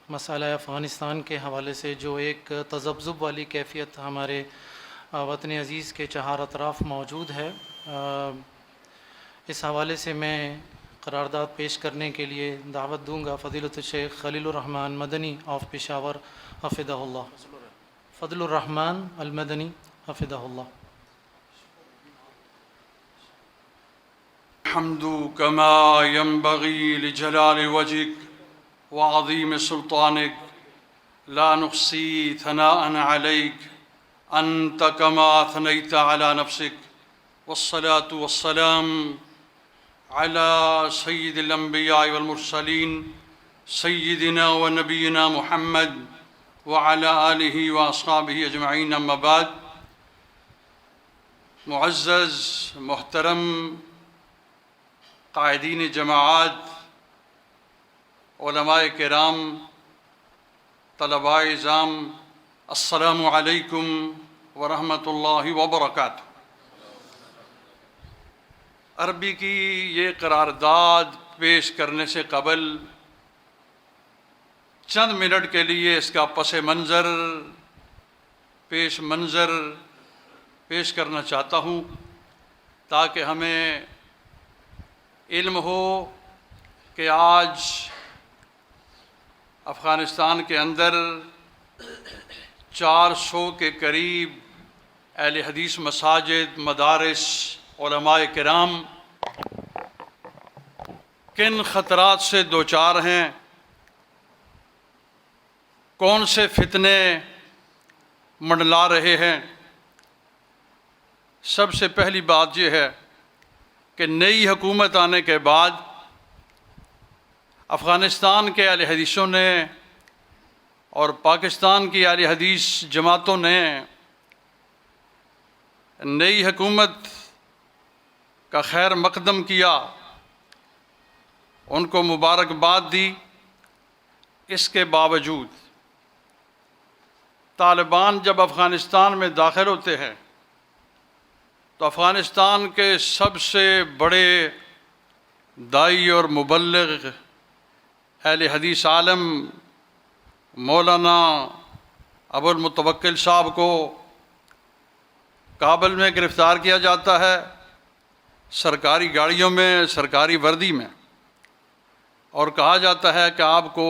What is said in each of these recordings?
مسئلہ افغانستان کے حوالے سے جو ایک تذبذب والی کیفیت ہمارے وطن عزیز کے چہار اطراف موجود ہے، اس حوالے سے میں قرارداد پیش کرنے کے لیے دعوت دوں گا فضیلت الشیخ خلیل الرحمن مدنی آف پشاور حفظہ اللہ، فضل الرحمن المدنی حفظہ اللہ۔ الحمد كما ينبغي لجلال وجهك وعظيم سلطانك، لا نحصي ثناء عليك أنت كما أثنيت على نفسك، والصلاة والسلام على سيد الأنبياء والمرسلين سيدنا ونبينا محمد وعلى آله وأصحابه أجمعين، أما بعد۔ معزز محترم قائدین جماعت، علماء کرام، طلباء اعزام، السلام علیکم ورحمۃ اللہ وبرکاتہ۔ عربی کی یہ قرارداد پیش کرنے سے قبل چند منٹ کے لیے اس کا پس منظر پیش کرنا چاہتا ہوں، تاکہ ہمیں علم ہو کہ آج افغانستان کے اندر 400 کے قریب اہل حدیث مساجد، مدارس، علماء کرام کن خطرات سے دوچار ہیں، کون سے فتنے منڈلا رہے ہیں۔ سب سے پہلی بات یہ ہے کہ نئی حکومت آنے کے بعد افغانستان کے اہل حدیثوں نے اور پاکستان کی اہل حدیث جماعتوں نے نئی حکومت کا خیر مقدم کیا، ان کو مبارکباد دی۔ اس کے باوجود طالبان جب افغانستان میں داخل ہوتے ہیں تو افغانستان کے سب سے بڑے داعی اور مبلغ اہل حدیث عالم مولانا ابو المتوکل صاحب کو کابل میں گرفتار کیا جاتا ہے، سرکاری گاڑیوں میں، سرکاری وردی میں، اور کہا جاتا ہے کہ آپ کو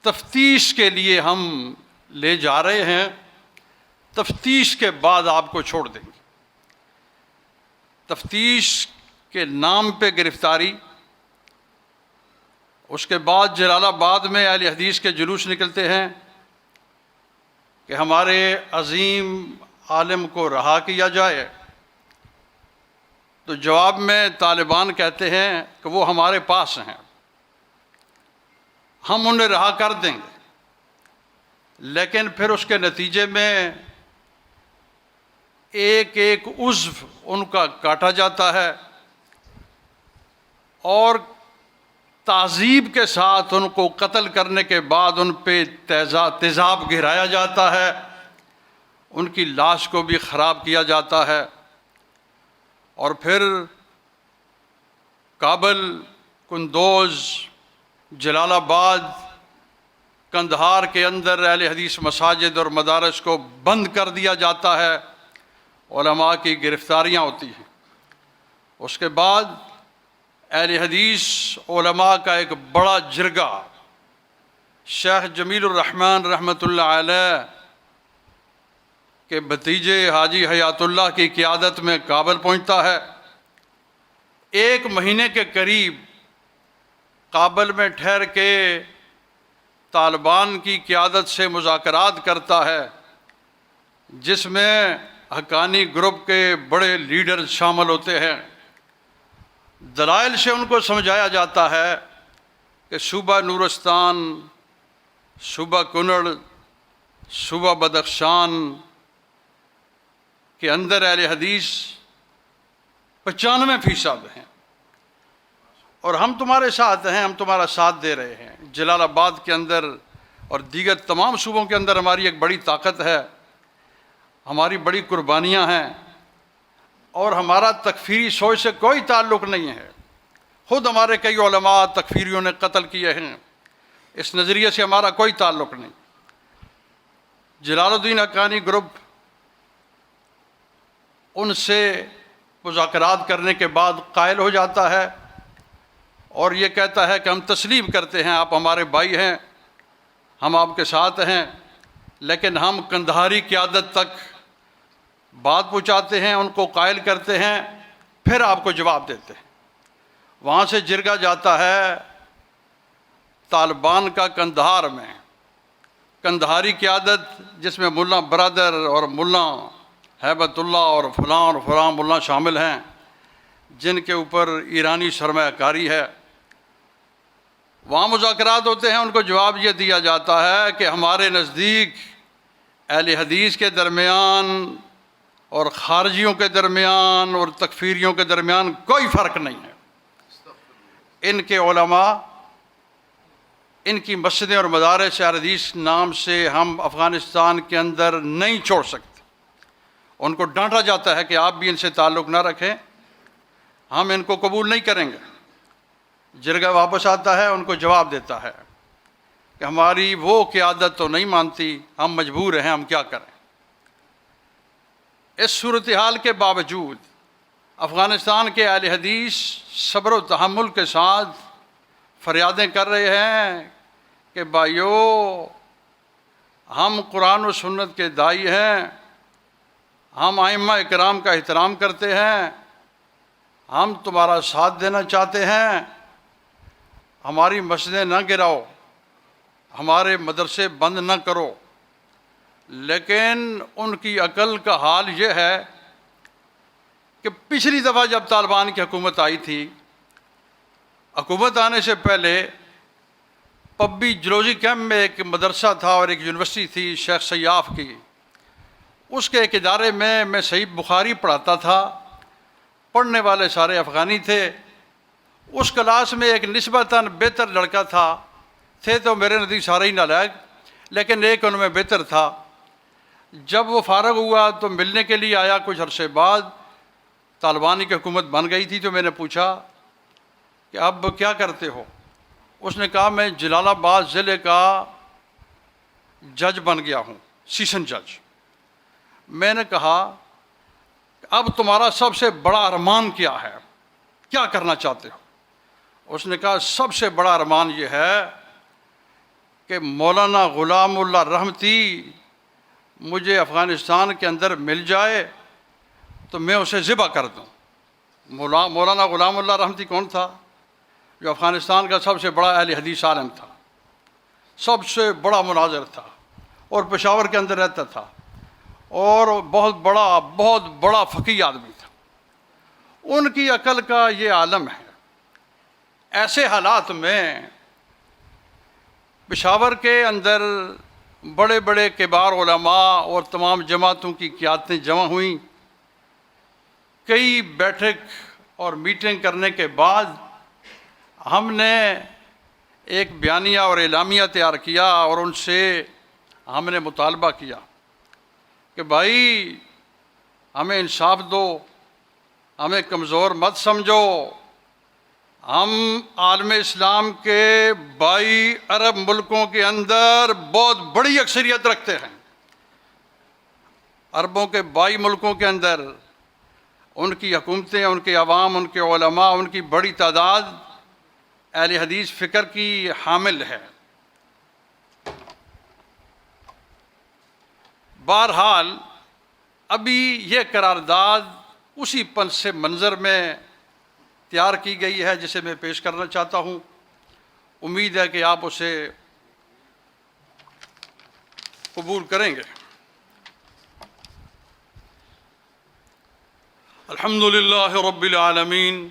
تفتیش کے لیے ہم لے جا رہے ہیں، تفتیش کے بعد آپ کو چھوڑ دیں گے۔ تفتیش کے نام پہ گرفتاری۔ اس کے بعد جلال آباد میں اہل حدیث کے جلوس نکلتے ہیں کہ ہمارے عظیم عالم کو رہا کیا جائے، تو جواب میں طالبان کہتے ہیں کہ وہ ہمارے پاس ہیں، ہم انہیں رہا کر دیں گے، لیکن پھر اس کے نتیجے میں ایک ایک عضو ان کا کاٹا جاتا ہے اور تعذیب کے ساتھ ان کو قتل کرنے کے بعد ان پہ تیزاب گرایا جاتا ہے، ان کی لاش کو بھی خراب کیا جاتا ہے، اور پھر کابل، قندوز، جلال آباد، قندھار کے اندر اہل حدیث مساجد اور مدارس کو بند کر دیا جاتا ہے، علماء کی گرفتاریاں ہوتی ہیں۔ اس کے بعد اہل حدیث علماء کا ایک بڑا جرگہ شیخ جمیل الرحمن رحمۃ اللہ علیہ کے بھتیجے حاجی حیات اللہ کی قیادت میں کابل پہنچتا ہے۔ 1 مہینے کے قریب کابل میں ٹھہر کے طالبان کی قیادت سے مذاکرات کرتا ہے، جس میں حقانی گروپ کے بڑے لیڈر شامل ہوتے ہیں۔ دلائل سے ان کو سمجھایا جاتا ہے کہ صوبہ نورستان، صوبہ کنڑ، صوبہ بدخشان کے اندر اہل حدیث 95% ہیں، اور ہم تمہارے ساتھ ہیں، ہم تمہارا ساتھ دے رہے ہیں۔ جلال آباد کے اندر اور دیگر تمام صوبوں کے اندر ہماری ایک بڑی طاقت ہے، ہماری بڑی قربانیاں ہیں، اور ہمارا تکفیری سوچ سے کوئی تعلق نہیں ہے۔ خود ہمارے کئی علماء تکفیریوں نے قتل کیے ہیں، اس نظریے سے ہمارا کوئی تعلق نہیں۔ جلال الدین حقانی گروپ ان سے مذاکرات کرنے کے بعد قائل ہو جاتا ہے اور یہ کہتا ہے کہ ہم تسلیم کرتے ہیں، آپ ہمارے بھائی ہیں، ہم آپ کے ساتھ ہیں، لیکن ہم قندھاری قیادت تک بات پہنچاتے ہیں، ان کو قائل کرتے ہیں، پھر آپ کو جواب دیتے ہیں۔ وہاں سے جرگہ جاتا ہے طالبان کا قندھار میں۔ قندھاری قیادت جس میں ملا برادر اور ملا ہیبت اللہ اور فلاں ملا شامل ہیں، جن کے اوپر ایرانی سرمایہ کاری ہے، وہاں مذاکرات ہوتے ہیں۔ ان کو جواب یہ دیا جاتا ہے کہ ہمارے نزدیک اہل حدیث کے درمیان اور خارجیوں کے درمیان اور تکفیریوں کے درمیان کوئی فرق نہیں ہے۔ ان کے علماء، ان کی مسجدیں اور مدارس اہل حدیث نام سے ہم افغانستان کے اندر نہیں چھوڑ سکتے۔ ان کو ڈانٹا جاتا ہے کہ آپ بھی ان سے تعلق نہ رکھیں، ہم ان کو قبول نہیں کریں گے۔ جرگہ واپس آتا ہے، ان کو جواب دیتا ہے کہ ہماری وہ قیادت تو نہیں مانتی، ہم مجبور ہیں، ہم کیا کریں۔ اس صورتحال کے باوجود افغانستان کے اہل حدیث صبر و تحمل کے ساتھ فریادیں کر رہے ہیں کہ بھائیو، ہم قرآن و سنت کے داعی ہیں، ہم ائمہ اکرام کا احترام کرتے ہیں، ہم تمہارا ساتھ دینا چاہتے ہیں، ہماری مسجدیں نہ گراؤ، ہمارے مدرسے بند نہ کرو۔ لیکن ان کی عقل کا حال یہ ہے کہ پچھلی دفعہ جب طالبان کی حکومت آئی تھی، حکومت آنے سے پہلے پبی جلوزی کیمپ میں ایک مدرسہ تھا اور ایک یونیورسٹی تھی شیخ سیاف کی، اس کے ایک ادارے میں صحیح بخاری پڑھاتا تھا، پڑھنے والے سارے افغانی تھے۔ اس کلاس میں ایک نسبتاً بہتر لڑکا تھے تو میرے نزدیک سارے ہی نالائق، لیکن ایک ان میں بہتر تھا۔ جب وہ فارغ ہوا تو ملنے کے لیے آیا، کچھ عرصے بعد طالبانی کی حکومت بن گئی تھی، تو میں نے پوچھا کہ اب کیا کرتے ہو؟ اس نے کہا میں جلال آباد ضلع کا جج بن گیا ہوں، سیشن جج۔ میں نے کہا اب تمہارا سب سے بڑا ارمان کیا ہے، کیا کرنا چاہتے ہو؟ اس نے کہا سب سے بڑا ارمان یہ ہے کہ مولانا غلام اللہ رحمتی مجھے افغانستان کے اندر مل جائے تو میں اسے ذبح کر دوں۔ مولانا غلام اللہ رحمتی کون تھا؟ جو افغانستان کا سب سے بڑا اہل حدیث عالم تھا، سب سے بڑا مناظر تھا، اور پشاور کے اندر رہتا تھا، اور بہت بڑا فقیہ آدمی تھا۔ ان کی عقل کا یہ عالم ہے۔ ایسے حالات میں پشاور کے اندر بڑے بڑے کبار علماء اور تمام جماعتوں کی قیادتیں جمع ہوئیں۔ کئی بیٹھک اور میٹنگ کرنے کے بعد ہم نے ایک بیانیہ اور اعلامیہ تیار کیا اور ان سے ہم نے مطالبہ کیا کہ بھائی ہمیں انصاف دو، ہمیں کمزور مت سمجھو، ہم عالم اسلام کے 22 عرب ملکوں کے اندر بہت بڑی اکثریت رکھتے ہیں۔ عربوں کے 22 ملکوں کے اندر ان کی حکومتیں، ان کے عوام، ان کے علماء، ان کی بڑی تعداد اہل حدیث فکر کی حامل ہے۔ بہرحال ابھی یہ قرارداد اسی پس منظر میں تیار کی گئی ہے جسے میں پیش کرنا چاہتا ہوں۔ امید ہے کہ آپ اسے قبول کریں گے۔ الحمد للہ رب العالمین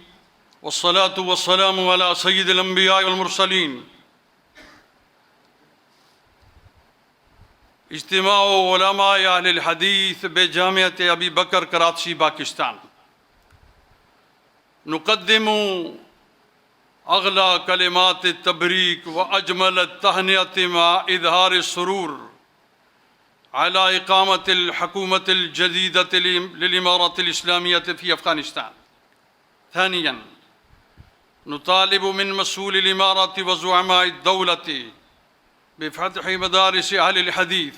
والصلاة والسلام علی سید الانبیاء والمرسلین۔ اجتماع علماء اہل الحدیث بجامعۃ ابی بکر کراچی پاکستان۔ نقدم اغلی کلمات التبریک واجمل التہنئۃ مع اظہار السرور على إقامة الحكومة الجديدة للإمارة الإسلامية في أفغانستان۔ ثانياً، نطالب من مسؤول الإمارة وزعماء الدولة بفتح مدارس أهل الحديث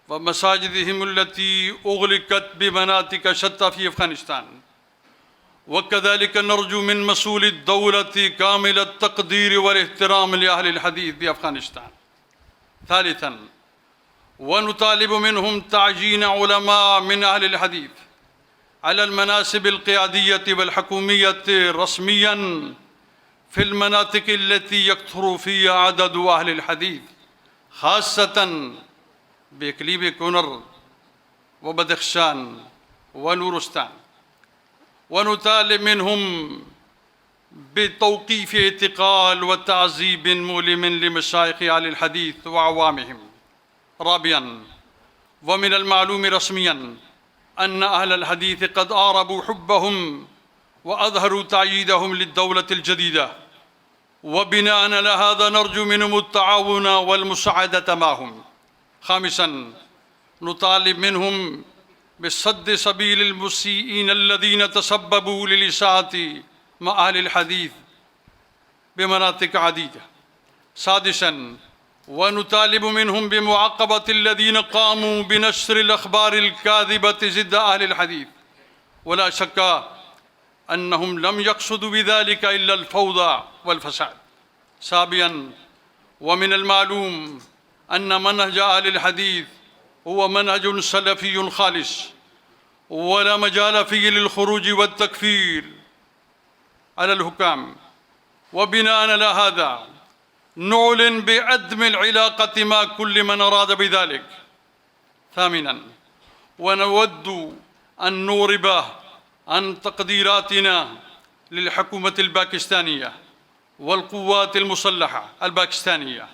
ومساجدهم التي أغلقت بمناطق شتى في أفغانستان، وكذلك نرجو من مسؤول الدولة كامل التقدير والاحترام لأهل الحديث بأفغانستان. ثالثا، ونطالب منهم تعيين علماء من أهل الحديث على المناصب القيادية والحكومية رسميا في المناطق التي يكثر فيها عدد أهل الحديث، خاصة بإقليم كونر وبدخشان ونورستان. ونطالب منهم بتوقيف اعتقال وتعذيب مؤلم لمشايخ أهل الحديث وعوامهم. رابعا، ومن المعلوم رسميا أن أهل الحديث قد أعربوا حبهم وأظهروا تأييدهم للدولة الجديدة، وبناء على هذا نرجو منهم التعاون والمساعدة معهم. خامسا، نطالب منهم بسد سبيل المسيئين الذين تسببوا للإساءة مع أهل الحديث بمناطق عديدة. سادسا، ونطالب منهم بمعاقبة الذين قاموا بنشر الأخبار الكاذبة ضد أهل الحديث، ولا شك أنهم لم يقصدوا بذلك إلا الفوضى والفساد. سابعا، ومن المعلوم أن منهج أهل الحديث هو منهج سلفي خالص، ولا مجال فيه للخروج والتكفير على الحكام، وبناء على هذا نعلن بعدم العلاقة مع كل من أراد بذلك. ثامنا، ونود أن نورب عن تقديراتنا للحكومة الباكستانية والقوات المسلحة الباكستانية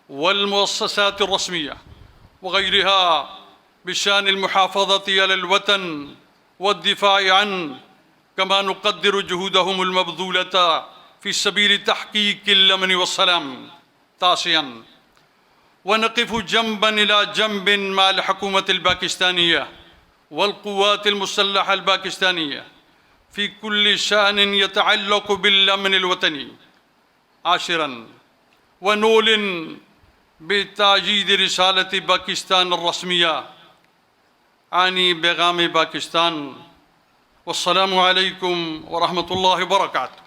والمؤسسات الرسمية وغيرها بشأن المحافظة على الوطن والدفاع عنه، كما نقدر جهودهم المبذولة في سبيل تحقيق الأمن والسلام. تاسعا، ونقف جنبا إلى جنب مع الحكومة الباكستانية والقوات المسلحة الباكستانية في كل شأن يتعلق بالأمن الوطني. عاشرا، ونعلن بتأييد رسالة باكستان الرسمية عن بيغام باكستان. والسلام عليكم ورحمة الله وبركاته.